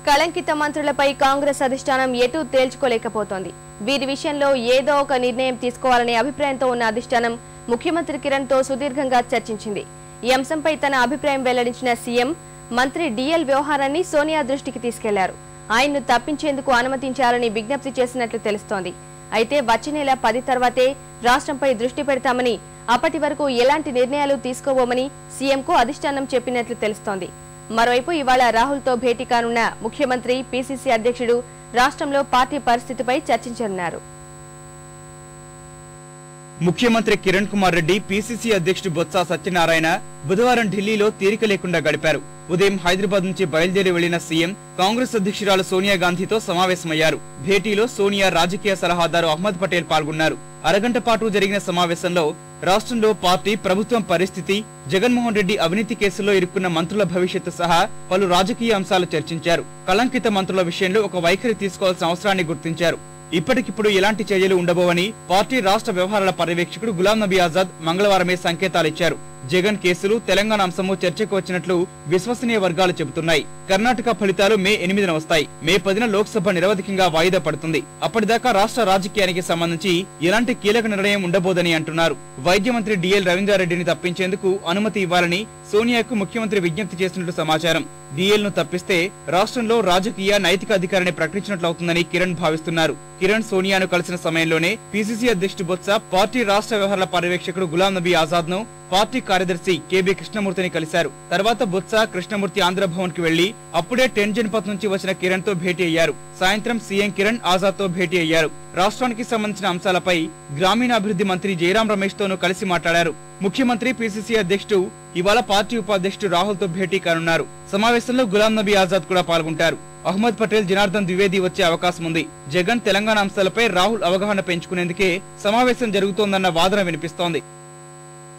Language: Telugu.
కళంకిత మంత్రులపై కాంగ్రెస్ అధిష్టానం ఎటూ తేల్చుకోలేకపోతోంది. వీరి విషయంలో ఏదో ఒక నిర్ణయం తీసుకోవాలనే అభిప్రాయంతో ఉన్న అధిష్టానం ముఖ్యమంత్రి కిరణ్ తో సుదీర్ఘంగా చర్చించింది. ఈ అంశంపై తన అభిప్రాయం వెల్లడించిన సీఎం మంత్రి డిఎల్ వ్యవహారాన్ని సోనియా దృష్టికి తీసుకెళ్లారు. ఆయన్ను తప్పించేందుకు అనుమతించాలని విజ్ఞప్తి చేసినట్లు తెలుస్తోంది. అయితే వచ్చే నెల 10 తర్వాతే రాష్ట్రంపై దృష్టి పెడతామని, అప్పటి వరకు ఎలాంటి నిర్ణయాలు తీసుకోబోమని సీఎంకు అధిష్టానం చెప్పినట్లు తెలుస్తోంది. మరోవైపు ఇవాళ రాహుల్తో భేటీ కానున్న ముఖ్యమంత్రి, పీసీసీ అధ్యక్షుడు రాష్ట్రంలో పార్టీ పరిస్థితిపై చర్చించనున్నారు. ముఖ్యమంత్రి కిరణ్ కుమార్ రెడ్డి, పీసీసీ అధ్యక్షుడు బొత్స సత్యనారాయణ బుధవారం ఢిల్లీలో తీరిక లేకుండా గడిపారు. ఉదయం హైదరాబాద్ నుంచి బయలుదేరి వెళ్లిన సీఎం కాంగ్రెస్ అధ్యక్షురాలు సోనియా గాంధీతో సమావేశమయ్యారు. భేటీలో సోనియా, రాజకీయ సలహాదారు అహ్మద్ పటేల్ పాల్గొన్నారు. అరగంట పాటు జరిగిన సమావేశంలో రాష్ట్రంలో పార్టీ, ప్రభుత్వం పరిస్థితి, జగన్మోహన్ రెడ్డి అవినీతి కేసుల్లో ఇరుక్కున్న మంత్రుల భవిష్యత్తు సహా పలు రాజకీయ అంశాలు చర్చించారు. కళంకిత మంత్రుల విషయంలో ఒక వైఖరి తీసుకోవాల్సిన అవసరాన్ని గుర్తించారు. ఇప్పటికిప్పుడు ఎలాంటి చర్యలు ఉండబోవని పార్టీ రాష్ట్ర వ్యవహారాల పర్యవేక్షకుడు గులాం నబీ ఆజాద్ మంగళవారమే సంకేతాలిచ్చారు. జగన్ కేసులు, తెలంగాణ అంశము చర్చకు వచ్చినట్లు విశ్వసనీయ వర్గాలు చెబుతున్నాయి. కర్ణాటక ఫలితాలు మే 8న వస్తాయి. మే 10న లోక్సభ నిరవధికంగా వాయిదా పడుతుంది. అప్పటిదాకా రాష్ట్ర రాజకీయానికి సంబంధించి ఎలాంటి కీలక నిర్ణయం ఉండబోదని అంటున్నారు. వైద్య మంత్రి డిఎల్ రవీంద్రారెడ్డిని తప్పించేందుకు అనుమతి ఇవ్వాలని సోనియాకు ముఖ్యమంత్రి విజ్ఞప్తి చేసినట్లు సమాచారం. డిఎల్ ను తప్పిస్తే రాష్ట్రంలో రాజకీయ, నైతిక అధికారాన్ని ప్రకటించినట్లవుతుందని కిరణ్ భావిస్తున్నారు. కిరణ్ సోనియాను కలిసిన సమయంలోనే పీసీసీ అధ్యక్షుడు బొత్స, పార్టీ రాష్ట్ర వ్యవహారాల పర్యవేక్షకుడు గులాం నబీ ఆజాద్ ను, పార్టీ కార్యదర్శి కేబీ కృష్ణమూర్తిని కలిశారు. తర్వాత బొత్స, కృష్ణమూర్తి ఆంధ్రభవన్ కి వెళ్లి అప్పుడే టెన్ జన్పథ్ నుంచి వచ్చిన కిరణ్ తో భేటీ అయ్యారు. సాయంత్రం సీఎం కిరణ్ ఆజాద్ తో భేటీ అయ్యారు. రాష్ట్రానికి సంబంధించిన అంశాలపై గ్రామీణాభివృద్ధి మంత్రి జయరాం రమేష్ తోనూ కలిసి మాట్లాడారు. ముఖ్యమంత్రి, పీసీసీ అధ్యక్షుడు ఇవాళ పార్టీ ఉపాధ్యక్షుడు రాహుల్ తో భేటీ కానున్నారు. సమావేశంలో గులాం నబీ ఆజాద్ కూడా పాల్గొంటారు. అహ్మద్ పటేల్, జనార్దన్ ద్వివేది వచ్చే అవకాశం ఉంది. జగన్, తెలంగాణ అంశాలపై రాహుల్ అవగాహన పెంచుకునేందుకే సమావేశం జరుగుతోందన్న వాదన వినిపిస్తోంది.